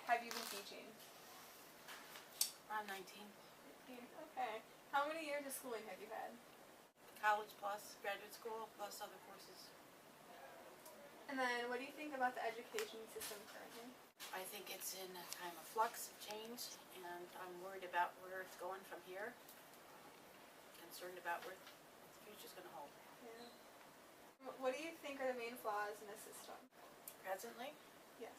have you been teaching? Around 19. Okay. How many years of schooling have you had? College plus graduate school plus other courses. And then what do you think about the education system currently? I think it's in a time of flux, of change, and I'm worried about where it's going from here. Concerned about where the future's going to hold. Yeah. What do you think are the main flaws in the system? Presently, Yes.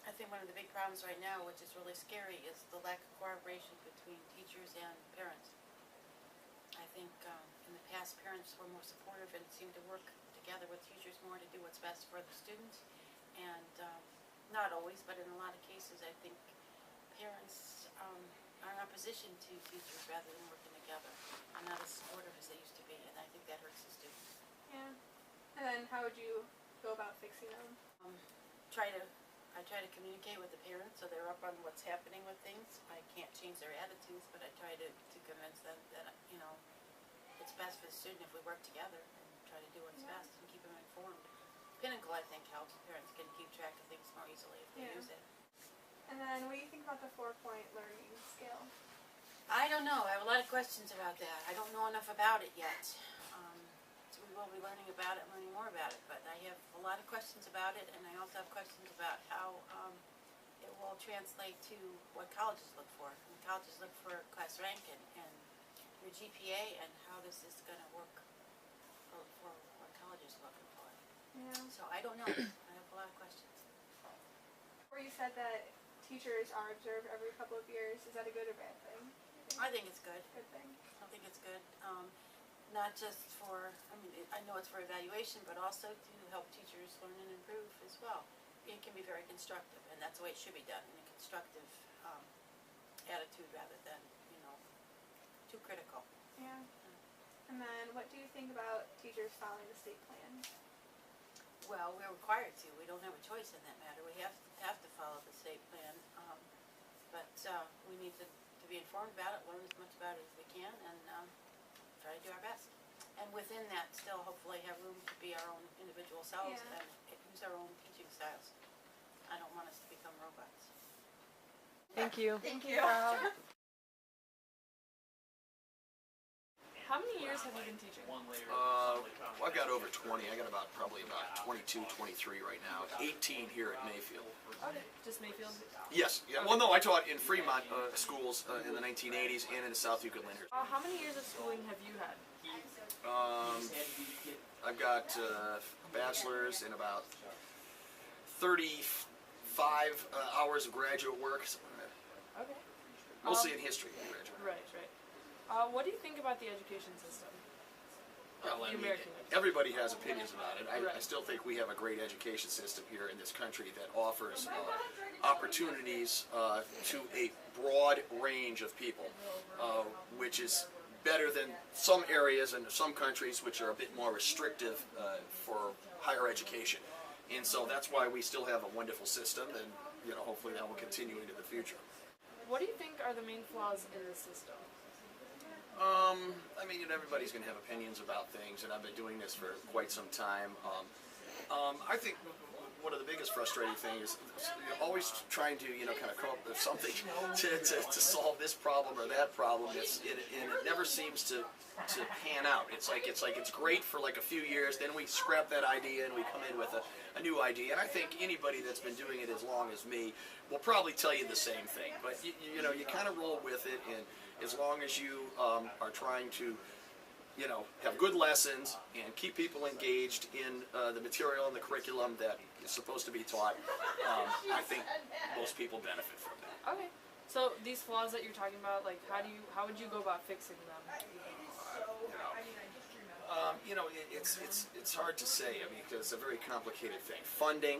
I think one of the big problems right now, which is really scary, is the lack of cooperation between teachers and parents. I think in the past parents were more supportive and seemed to work together with teachers more to do what's best for the students. And not always, but in a lot of cases, I think parents are in opposition to teachers rather than working together. I'm not as supportive as they used to be, and I think that hurts the students. Yeah. And then how would you go about fixing them? I try to communicate with the parents so they're up on what's happening with things. I can't change their attitudes, but I try to convince them that, you know, it's best for the student if we work together and try to do what's best and keep them informed. Pinnacle, I think, helps. Parents can keep track of things more easily if they use it. And then what do you think about the 4-point learning scale? I don't know. I have a lot of questions about that. I don't know enough about it yet. So we will be learning about it, learning more about it. But I have a lot of questions about it, and I also have questions about how it will translate to what colleges look for. And colleges look for class rank and your GPA, and how this is going to work for what colleges are looking for. Yeah. So I don't know. I have a lot of questions. Where you said that teachers are observed every couple of years, is that a good or bad thing? I think it's good. Good thing. I think it's good. Not just for, I mean, I know it's for evaluation, but also to help teachers learn and improve as well. It can be very constructive, and that's the way it should be done, in a constructive attitude rather than, you know, too critical. Yeah. And then what do you think about teachers following the state plan? Well, we're required to. We don't have a choice in that matter. We have to follow the state plan, but we need to be informed about it, learn as much about it as we can, and try to do our best. And within that, still hopefully have room to be our own individual selves and use our own teaching styles. I don't want us to become robots. Thank you. Thank you. How many years have you been teaching? Well, I've got over 20. I got probably about 22, 23 right now. 18 here at Mayfield. Okay, just Mayfield? Yes. Yeah. Well, no, I taught in Fremont schools in the 1980s and in the South Euclid Linders. How many years of schooling have you had? I've got a bachelor's and about 35 hours of graduate work. Okay. Mostly in history. Graduate. Right. What do you think about the education system? Well, I mean, American everybody has opinions about it. I Right. still think we have a great education system here in this country that offers opportunities to a broad range of people, which is better than some areas and some countries which are a bit more restrictive for higher education. And so that's why we still have a wonderful system, and you know, hopefully that will continue into the future. What do you think are the main flaws in the system? I mean, everybody's going to have opinions about things, and I've been doing this for quite some time. I think one of the biggest frustrating things is always trying to, you know, kind of come up with something to solve this problem or that problem, and it never seems to pan out. It's great for like a few years, then we scrap that idea and we come in with a new idea. And I think anybody that's been doing it as long as me will probably tell you the same thing. But you know, you kind of roll with it, and as long as you are trying to, you know, have good lessons and keep people engaged in the material and the curriculum that is supposed to be taught, I think most people benefit from that. Okay. So these flaws that you're talking about, like how would you go about fixing them? You know, it's hard to say. I mean, because it's a very complicated thing. Funding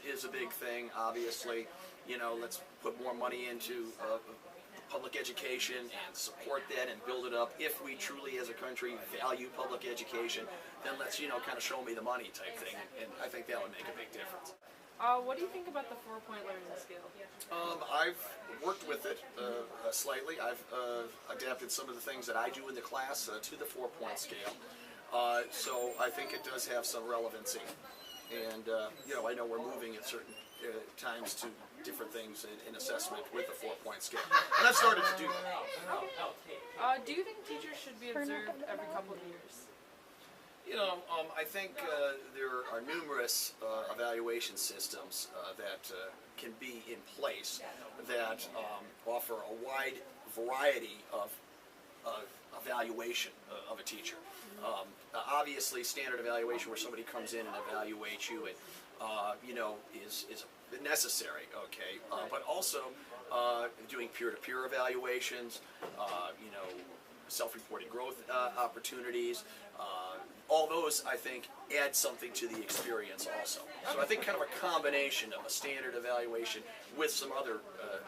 is a big thing, obviously. You know, let's put more money into public education and support that and build it up. If we truly, as a country, value public education, then let's, you know, kind of show me the money type thing. And I think that would make a big difference. What do you think about the 4-point learning scale? I've worked with it slightly. I've adapted some of the things that I do in the class to the 4-point scale. So I think it does have some relevancy. And, you know, I know we're moving at certain times to different things in assessment with the 4-point scale. And I've started to do that. Do you think teachers should be observed every couple of years? You know, I think there are numerous evaluation systems that can be in place that offer a wide variety of evaluation of a teacher. Obviously, standard evaluation where somebody comes in and evaluates you, and you know, is necessary. Okay, but also doing peer-to-peer evaluations. You know, self-reported growth opportunities. All those, I think, add something to the experience also. So I think kind of a combination of a standard evaluation with some other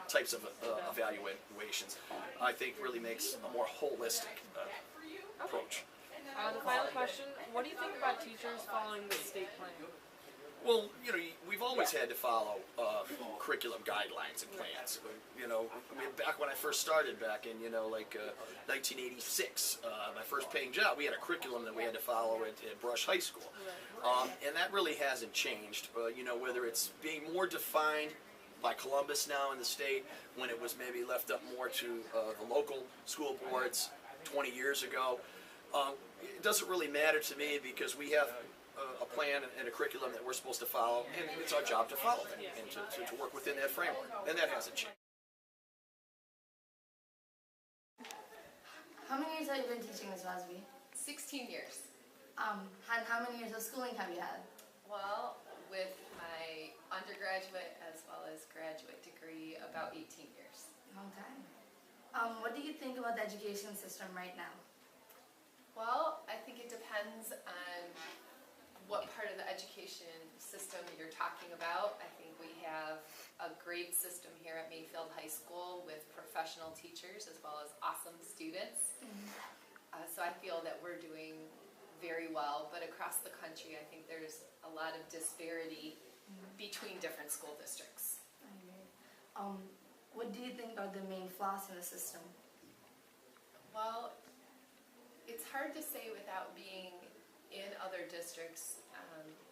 types of evaluations, I think really makes a more holistic approach. The final question, what do you think about teachers following the state plan? Well, you know, we've always had to follow curriculum guidelines and plans. You know, I mean, back when I first started, back in, you know, like 1986, my first paying job, we had a curriculum that we had to follow at Brush High School. And that really hasn't changed. You know, whether it's being more defined by Columbus now in the state, when it was maybe left up more to the local school boards 20 years ago, it doesn't really matter to me because we have a plan and a curriculum that we're supposed to follow, and it's our job to follow that and to work within that framework, and that hasn't changed. How many years have you been teaching, Ms. Wasby? 16 years. And how many years of schooling have you had? Well, with my undergraduate as well as graduate degree, about 18 years. Long time. What do you think about the education system right now? Well, I think it depends on what part of the education system you're talking about. I think we have a great system here at Mayfield High School with professional teachers as well as awesome students. So I feel that we're doing very well, but across the country I think there's a lot of disparity between different school districts. What do you think are the main flaws in the system? Well, it's hard to say without being in other districts,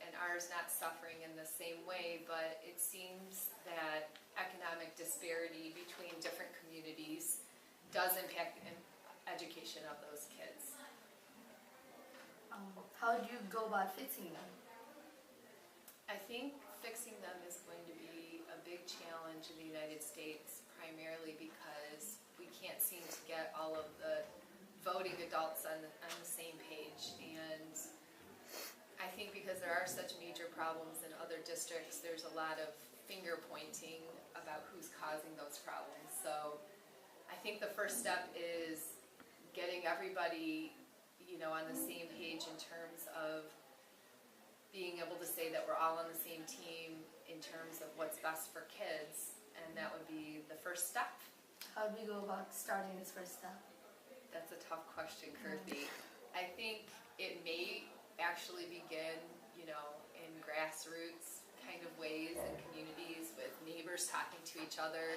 and ours not suffering in the same way, but it seems that economic disparity between different communities does impact education of those kids. How do you go about fixing them? I think fixing them is going to be a big challenge in the United States, primarily because we can't seem to get all of the voting adults on the same page, and I think because there are such major problems in other districts, there's a lot of finger pointing about who's causing those problems. So I think the first step is getting everybody, you know, on the same page in terms of being able to say that we're all on the same team in terms of what's best for kids, and that would be the first step. How do we go about starting this first step? That's a tough question, Kirby. I think it may actually begin, you know, in grassroots kind of ways in communities with neighbors talking to each other,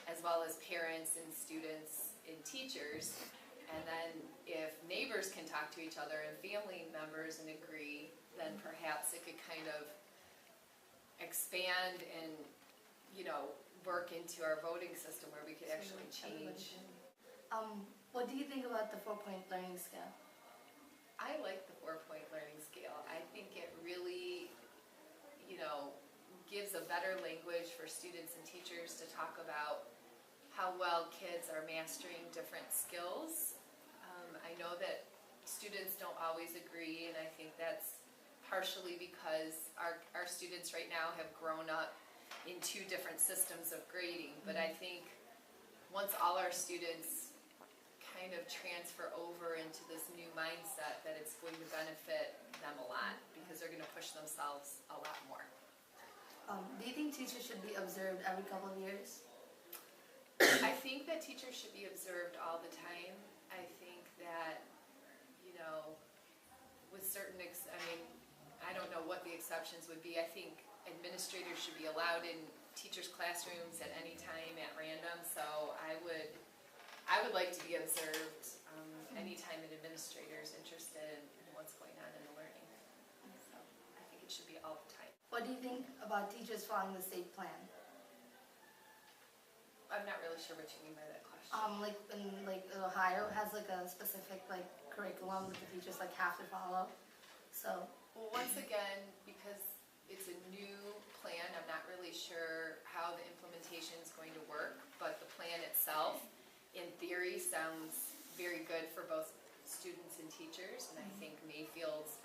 as well as parents and students and teachers. And then if neighbors can talk to each other and family members and agree, then perhaps it could kind of expand and, you know, work into our voting system where we could actually change. What do you think about the 4-point learning scale? I like the 4-point learning scale. I think it really, you know, gives a better language for students and teachers to talk about how well kids are mastering different skills. I know that students don't always agree, and I think that's partially because our students right now have grown up in 2 different systems of grading, but I think once all our students kind of transfer over into this new mindset, that it's going to benefit them a lot because they're going to push themselves a lot more. Do you think teachers should be observed every couple of years? I think that teachers should be observed all the time. I think that, you know, with certain, I don't know what the exceptions would be. I think administrators should be allowed in teachers' classrooms at any time at random, so I would like to be observed anytime an administrator is interested in what's going on in the learning. So I think it should be all the time. What do you think about teachers following the state plan? I'm not really sure what you mean by that question. Like in like Ohio has like a specific like curriculum that the teachers like have to follow. So Well, once again, because it's a new plan, I'm not really sure how the implementation is going to work, but the plan itself, in theory, sounds very good for both students and teachers, and I think Mayfield's